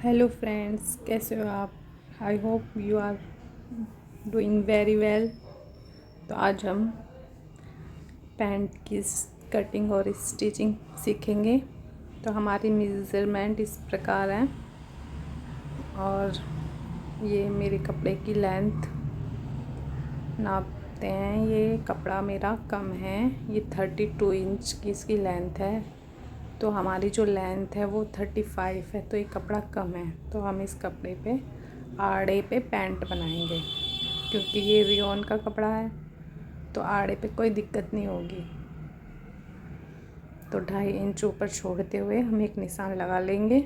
Hello friends, कैसे हो आप? I hope you are doing very well. तो आज हम पैंट की कटिंग और स्टिचिंग सीखेंगे। तो हमारी मेज़रमेंट इस प्रकार है और ये मेरे कपड़े की लेंथ नापते हैं। ये कपड़ा मेरा कम है, ये 32 इंच की इसकी लेंथ है। तो हमारी जो लेंथ है वो 35 है, तो ये कपड़ा कम है। तो हम इस कपड़े पे आड़े पे पैंट बनाएंगे, क्योंकि ये रियोन का कपड़ा है तो आड़े पे कोई दिक्कत नहीं होगी। तो 2.5 इंच ऊपर छोड़ते हुए हम एक निशान लगा लेंगे।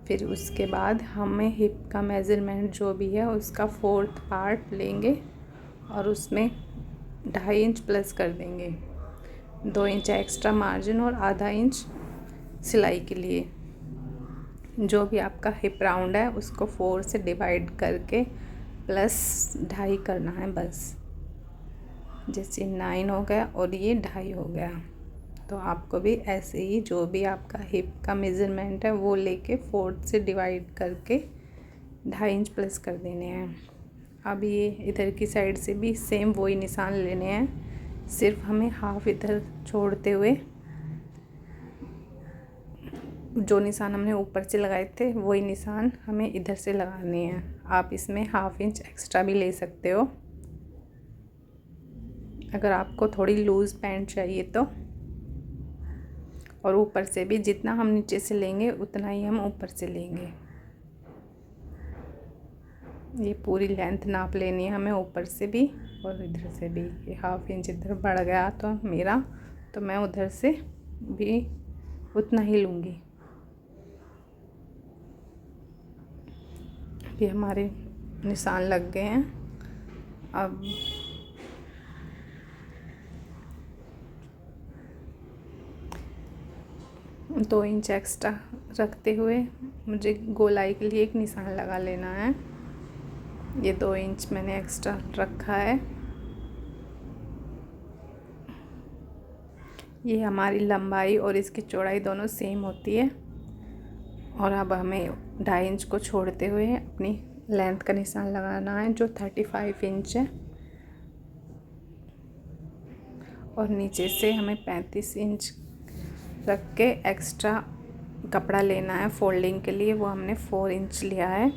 फिर उसके बाद हमें हिप का मेज़रमेंट जो भी है उसका 4th पार्ट लेंगे और उसमें 2.5 इंच प्लस कर देंगे। 2 इंच एक्स्ट्रा मार्जिन और आधा इंच सिलाई के लिए। जो भी आपका हिप राउंड है उसको 4 से डिवाइड करके प्लस 2.5 करना है बस। जैसे 9 हो गया और ये 2.5 हो गया। तो आपको भी ऐसे ही जो भी आपका हिप का मेज़रमेंट है वो लेके 4 से डिवाइड करके 2.5 इंच प्लस कर देने हैं। अब ये इधर की साइड से भी सेम वही निशान लेने हैं, सिर्फ हमें हाफ इधर छोड़ते हुए जो निशान हमने ऊपर से लगाए थे वही निशान हमें इधर से लगाने हैं। आप इसमें हाफ इंच एक्स्ट्रा भी ले सकते हो अगर आपको थोड़ी लूज़ पैंट चाहिए तो। और ऊपर से भी जितना हम नीचे से लेंगे उतना ही हम ऊपर से लेंगे। ये पूरी लेंथ नाप लेनी है हमें ऊपर से भी और इधर से भी। ये हाफ इंच इधर बढ़ गया तो मेरा, तो मैं उधर से भी उतना ही लूँगी। ये हमारे निशान लग गए हैं। अब 2 इंच एक्स्ट्रा रखते हुए मुझे गोलाई के लिए एक निशान लगा लेना है। ये 2 इंच मैंने एक्स्ट्रा रखा है। ये हमारी लंबाई और इसकी चौड़ाई दोनों सेम होती है। और अब हमें 2.5 इंच को छोड़ते हुए अपनी लेंथ का निशान लगाना है जो 35 इंच है। और नीचे से हमें 35 इंच रख के एक्स्ट्रा कपड़ा लेना है फोल्डिंग के लिए, वो हमने 4 इंच लिया है।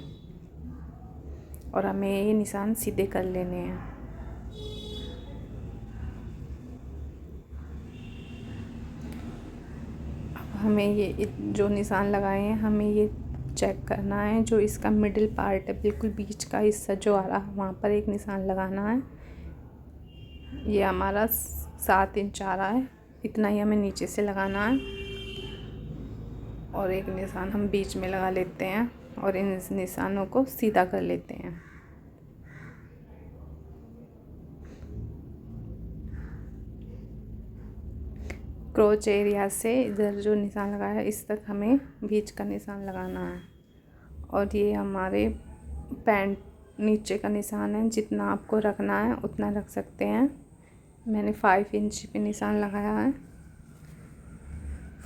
और हमें ये निशान सीधे कर लेने हैं। अब हमें ये जो निशान लगाए हैं हमें ये चेक करना है, जो इसका मिडिल पार्ट है बिल्कुल बीच का हिस्सा जो आ रहा है वहाँ पर एक निशान लगाना है। ये हमारा 7 इंच आ रहा है, इतना ही हमें नीचे से लगाना है। और एक निशान हम बीच में लगा लेते हैं और इन निशानों को सीधा कर लेते हैं। क्रोच एरिया से इधर जो निशान लगाया है इस तक हमें बीच का निशान लगाना है। और ये हमारे पैंट नीचे का निशान है, जितना आपको रखना है उतना रख सकते हैं। मैंने 5 इंच पे निशान लगाया है,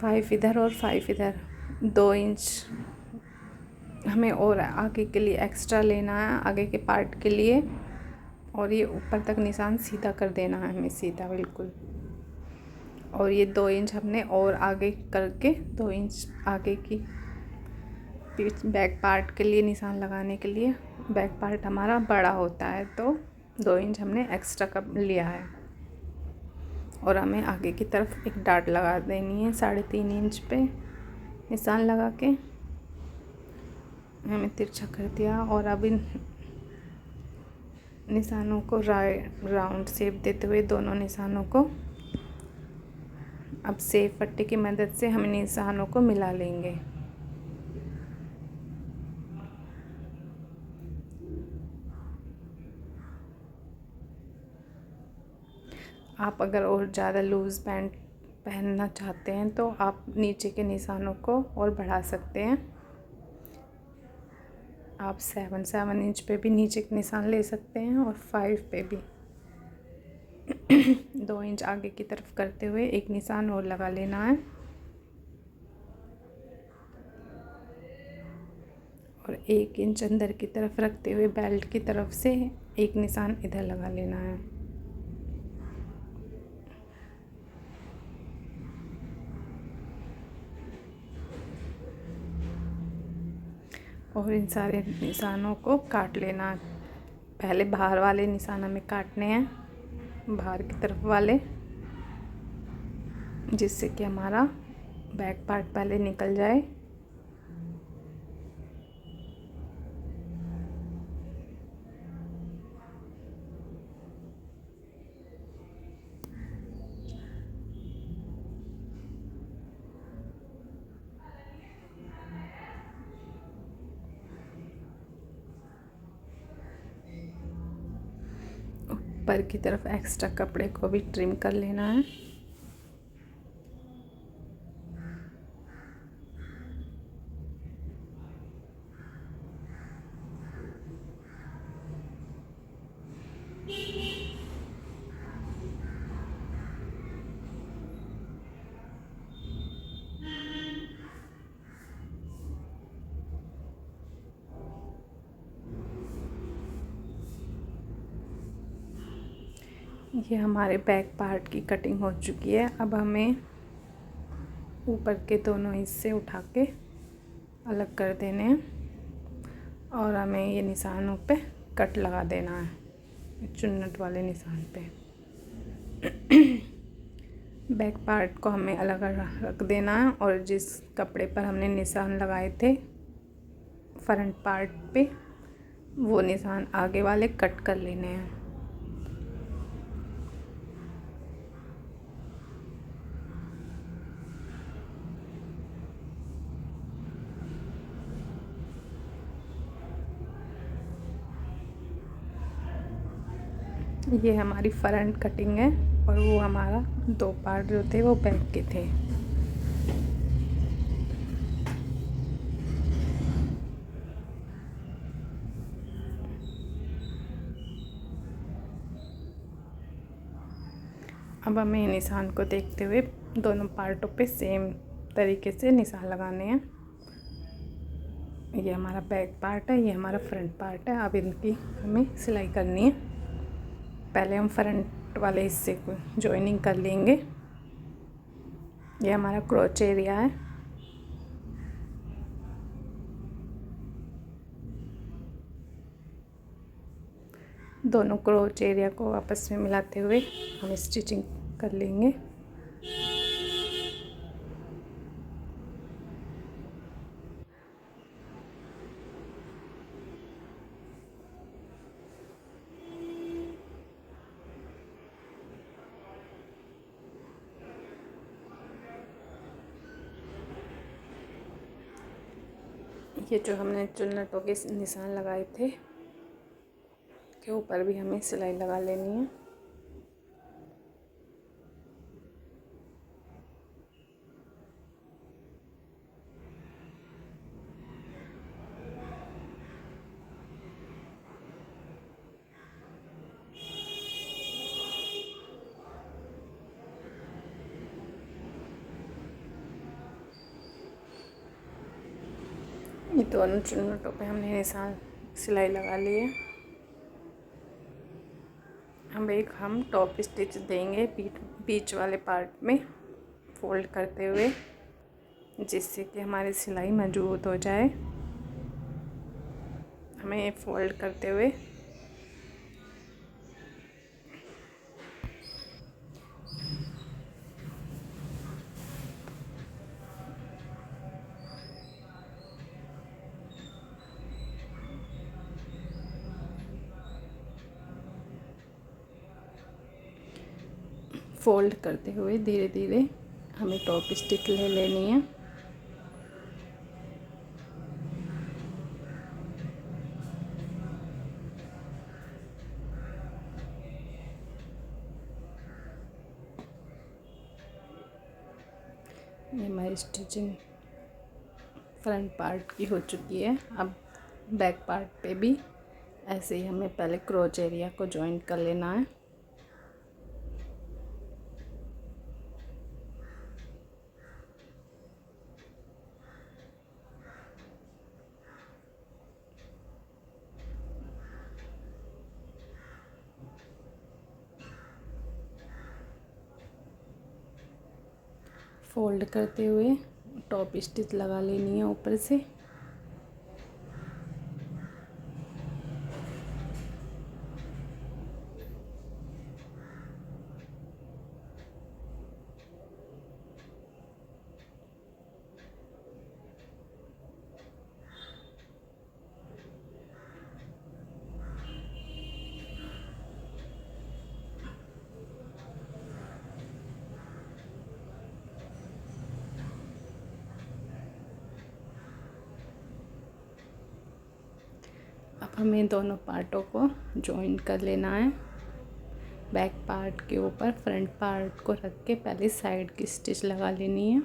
5 इधर और 5 इधर। 2 इंच हमें और आगे के लिए एक्स्ट्रा लेना है, आगे के पार्ट के लिए। और ये ऊपर तक निशान सीधा कर देना है हमें, सीधा बिल्कुल। और ये 2 इंच हमने और आगे करके 2 इंच आगे की बैक पार्ट के लिए निशान लगाने के लिए। बैक पार्ट हमारा बड़ा होता है तो 2 इंच हमने एक्स्ट्रा का लिया है। और हमें आगे की तरफ एक डाट लगा देनी है 3.5 इंच पे निशान लगा के हमें तिरछा कर दिया। और अब इन निशानों को राउंड शेप देते हुए दोनों निशानों को अब सेब पट्टी की मदद से हम निशानों को मिला लेंगे। आप अगर और ज़्यादा लूज़ पैंट पहनना चाहते हैं तो आप नीचे के निशानों को और बढ़ा सकते हैं। आप 7 इंच पे भी नीचे के निशान ले सकते हैं और 5 पे भी। 2 इंच आगे की तरफ करते हुए एक निशान और लगा लेना है। और 1 इंच अंदर की तरफ रखते हुए बेल्ट की तरफ से एक निशान इधर लगा लेना है। और इन सारे निशानों को काट लेना। पहले बाहर वाले निशान हमें काटने हैं, बाहर की तरफ वाले, जिससे कि हमारा बैक पार्ट पहले निकल जाए। ऊपर की तरफ एक्स्ट्रा कपड़े को भी ट्रिम कर लेना है। ये हमारे बैक पार्ट की कटिंग हो चुकी है। अब हमें ऊपर के दोनों हिस्से उठा के अलग कर देने हैं और हमें ये निशानों पे कट लगा देना है, चुन्नट वाले निशान पे। बैक पार्ट को हमें अलग रख देना है और जिस कपड़े पर हमने निशान लगाए थे फ्रंट पार्ट पे, वो निशान आगे वाले कट कर लेने हैं। ये हमारी फ्रंट कटिंग है और वो हमारा 2 पार्ट जो थे वो बैक के थे। अब हमें निशान को देखते हुए दोनों पार्टों पे सेम तरीके से निशान लगाने हैं। ये हमारा बैक पार्ट है, ये हमारा फ्रंट पार्ट है। अब इनकी हमें सिलाई करनी है। पहले हम फ्रंट वाले हिस्से को जॉइनिंग कर लेंगे। ये हमारा क्रोच एरिया है। दोनों क्रोच एरिया को आपस में मिलाते हुए हम स्टिचिंग कर लेंगे। ये जो हमने चुन्नटों के निशान लगाए थे के ऊपर भी हमें सिलाई लगा लेनी है। ये दोनों चुन्नटों पे हमने निशान सिलाई लगा ली है। हम टॉप स्टिच देंगे बीच वाले पार्ट में फोल्ड करते हुए, जिससे कि हमारी सिलाई मजबूत हो जाए। हमें फोल्ड करते हुए फोल्ड करते हुए धीरे धीरे हमें टॉप स्टिच ले लेनी है। ये हमारी स्टिचिंग फ्रंट पार्ट की हो चुकी है। अब बैक पार्ट पे भी ऐसे ही हमें पहले क्रोच एरिया को जॉइंट कर लेना है। फोल्ड करते हुए टॉप स्टिच लगा लेनी है ऊपर से। अब हमें दोनों पार्टों को जॉइन कर लेना है। बैक पार्ट के ऊपर फ्रंट पार्ट को रख के पहले साइड की स्टिच लगा लेनी है।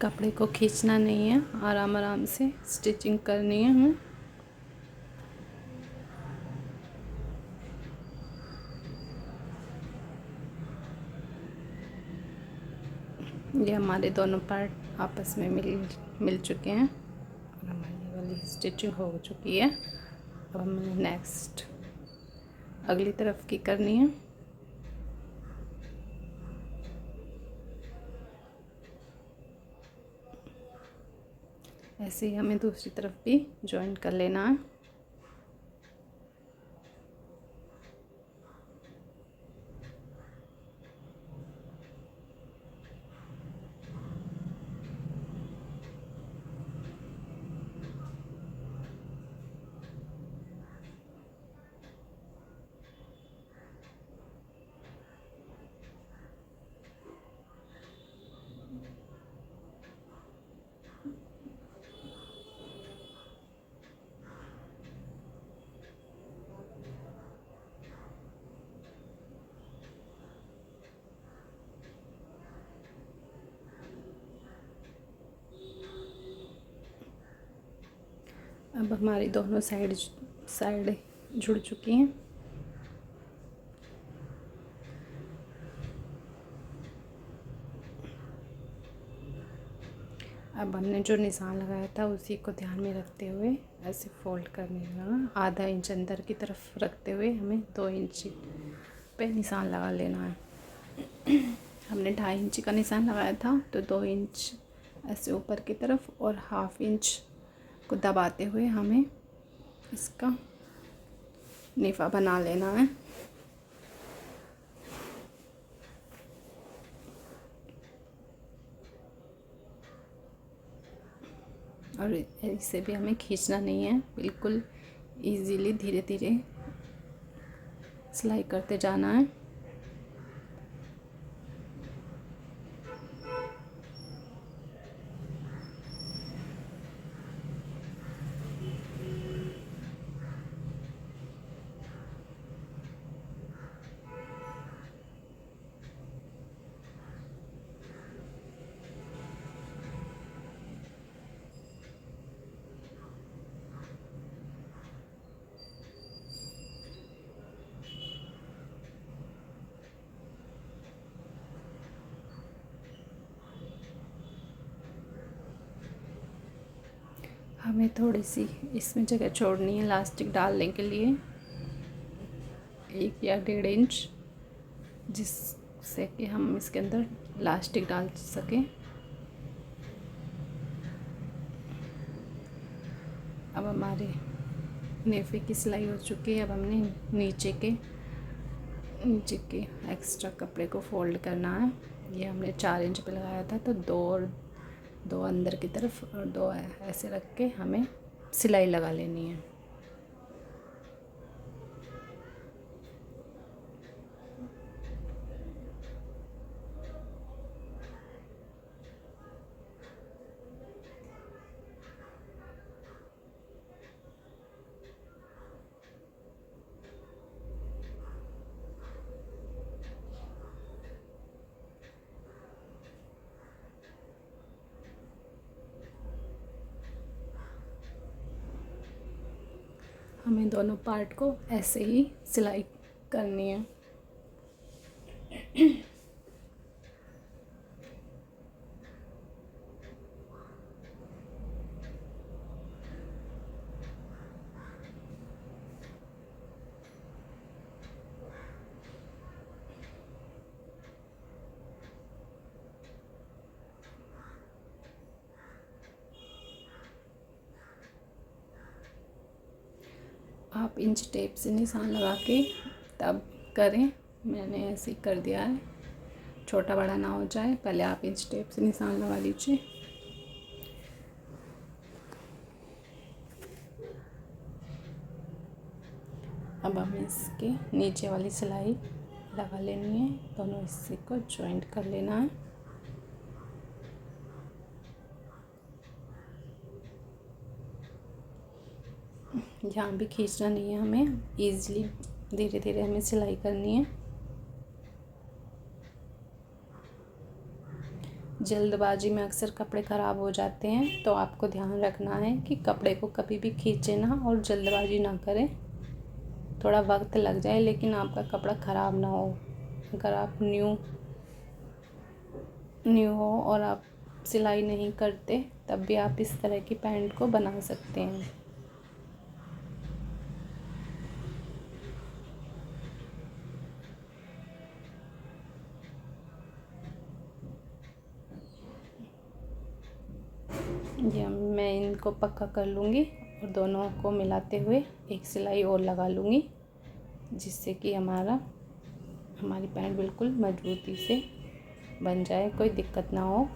कपड़े को खींचना नहीं है, आराम आराम से स्टिचिंग करनी है हमें। ये हमारे दोनों पार्ट आपस में मिल चुके हैं और हमारी वाली स्टिचिंग हो चुकी है। अब हमें नेक्स्ट अगली तरफ की करनी है। ऐसे ही हमें दूसरी तरफ भी जॉइन कर लेना है। अब हमारी दोनों साइड जुड़ चुकी हैं। अब हमने जो निशान लगाया था उसी को ध्यान में रखते हुए ऐसे फोल्ड करने लगा। आधा इंच अंदर की तरफ रखते हुए हमें 2 इंच पे निशान लगा लेना है। हमने 2.5 इंच का निशान लगाया था तो 2 इंच ऐसे ऊपर की तरफ और 1/2 इंच को दबाते हुए हमें इसका नेफा बना लेना है। और इसे भी हमें खींचना नहीं है, बिल्कुल इजीली धीरे धीरे सिलाई करते जाना है। हमें थोड़ी सी इसमें जगह छोड़नी है इलास्टिक डालने के लिए, 1 या 1.5 इंच, जिससे कि हम इसके अंदर इलास्टिक डाल सकें। अब हमारे नेफे की सिलाई हो चुकी है। अब हमने नीचे के एक्स्ट्रा कपड़े को फोल्ड करना है। ये हमने 4 इंच पे लगाया था तो 2 अंदर की तरफ और 2 ऐसे रख के हमें सिलाई लगा लेनी है। हमें दोनों पार्ट को ऐसे ही सिलाई करनी है। आप इंच टेप से निशान लगा के तब करें। मैंने ऐसे ही कर दिया है, छोटा बड़ा ना हो जाए। पहले आप इंच टेप से निशान लगा लीजिए। अब हमें इसके नीचे वाली सिलाई लगा लेनी है, दोनों हिस्से को जॉइंट कर लेना है। यहाँ भी खींचना नहीं है हमें, ईज़िली धीरे धीरे हमें सिलाई करनी है। जल्दबाजी में अक्सर कपड़े ख़राब हो जाते हैं, तो आपको ध्यान रखना है कि कपड़े को कभी भी खींचे ना और जल्दबाजी ना करें। थोड़ा वक्त लग जाए लेकिन आपका कपड़ा ख़राब ना हो। अगर आप न्यू हो और आप सिलाई नहीं करते, तब भी आप इस तरह की पैंट को बना सकते हैं। ये मैं इनको पक्का कर लूँगी और दोनों को मिलाते हुए एक सिलाई और लगा लूँगी, जिससे कि हमारी पैंट बिल्कुल मजबूती से बन जाए, कोई दिक्कत ना हो।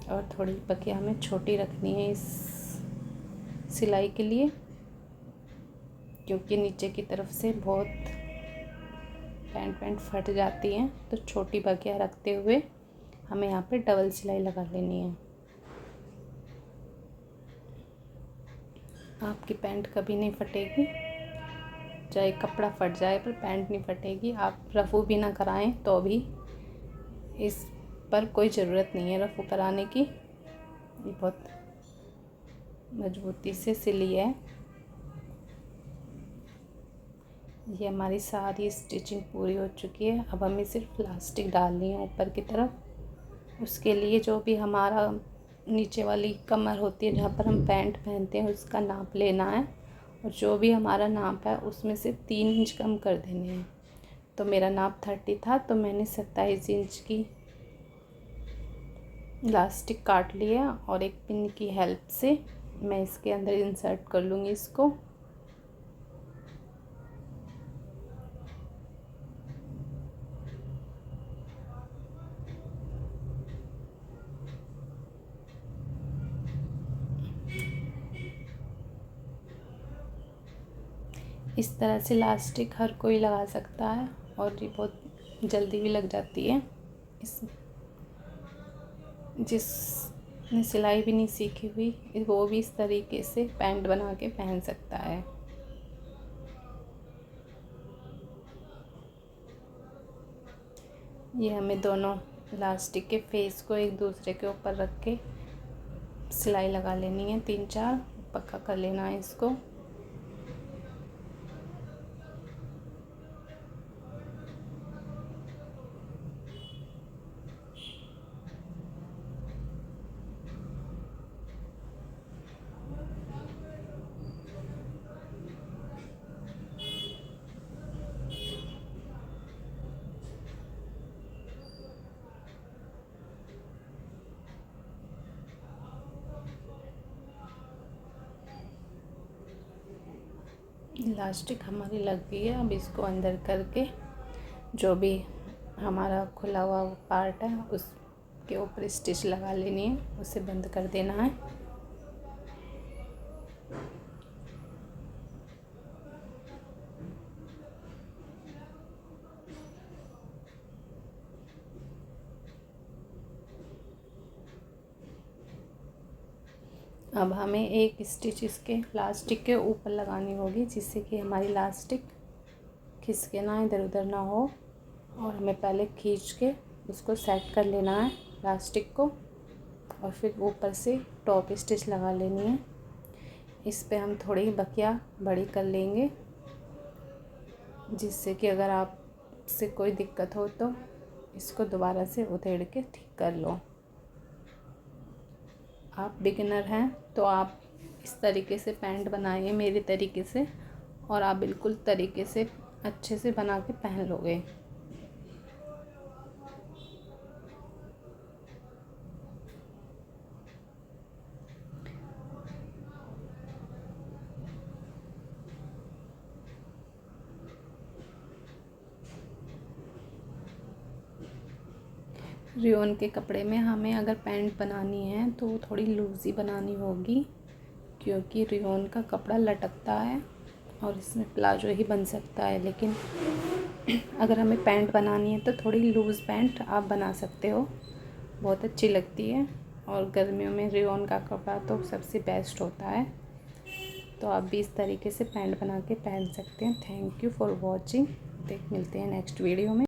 और थोड़ी बकिया हमें छोटी रखनी है इस सिलाई के लिए, क्योंकि नीचे की तरफ से बहुत पैंट फट जाती हैं। तो छोटी बकिया रखते हुए हमें यहाँ पे डबल सिलाई लगा लेनी है। आपकी पैंट कभी नहीं फटेगी, चाहे कपड़ा फट जाए पर पैंट नहीं फटेगी। आप रफ़ू भी ना कराएं तो भी इस पर कोई ज़रूरत नहीं है रफ़ू कराने की। ये बहुत मजबूती से सिली है। ये हमारी सारी स्टिचिंग पूरी हो चुकी है। अब हमें सिर्फ इलास्टिक डालनी है ऊपर की तरफ। उसके लिए जो भी हमारा नीचे वाली कमर होती है, जहाँ पर हम पैंट पहनते हैं, उसका नाप लेना है। और जो भी हमारा नाप है उसमें से 3 इंच कम कर देने हैं। तो मेरा नाप 30 था, तो मैंने 27 इंच की इलास्टिक काट लिया और एक पिन की हेल्प से मैं इसके अंदर इंसर्ट कर लूँगी इसको। इस तरह से इलास्टिक हर कोई लगा सकता है और ये बहुत जल्दी भी लग जाती है। जिसने सिलाई भी नहीं सीखी हुई, वो भी इस तरीके से पैंट बना के पहन सकता है। ये हमें दोनों इलास्टिक के फेस को एक दूसरे के ऊपर रख के सिलाई लगा लेनी है, 3-4 पक्का कर लेना है इसको। इलास्टिक हमारी लग गई है। अब इसको अंदर करके जो भी हमारा खुला हुआ पार्ट है उसके ऊपर स्टिच लगा लेनी है, उसे बंद कर देना है। अब हमें एक स्टिच इसके इलास्टिक के ऊपर लगानी होगी, जिससे कि हमारी इलास्टिक खिसके ना, इधर उधर ना हो। और हमें पहले खींच के उसको सेट कर लेना है इलास्टिक को, और फिर ऊपर से टॉप स्टिच लगा लेनी है। इस पे हम थोड़ी बकिया बड़ी कर लेंगे, जिससे कि अगर आपसे कोई दिक्कत हो तो इसको दोबारा से उधेड़ के ठीक कर लो। आप बिगिनर हैं तो आप इस तरीके से पैंट बनाइए मेरे तरीके से, और आप बिल्कुल तरीके से अच्छे से बना के पहन लोगे। रियोन के कपड़े में हमें अगर पैंट बनानी है तो थोड़ी लूज़ ही बनानी होगी, क्योंकि रियोन का कपड़ा लटकता है और इसमें प्लाजो ही बन सकता है। लेकिन अगर हमें पैंट बनानी है तो थोड़ी लूज़ पैंट आप बना सकते हो, बहुत अच्छी लगती है। और गर्मियों में रियोन का कपड़ा तो सबसे बेस्ट होता है। तो आप भी इस तरीके से पैंट बना के पहन सकते हैं। Thank you for watching. मिलते हैं नेक्स्ट वीडियो में।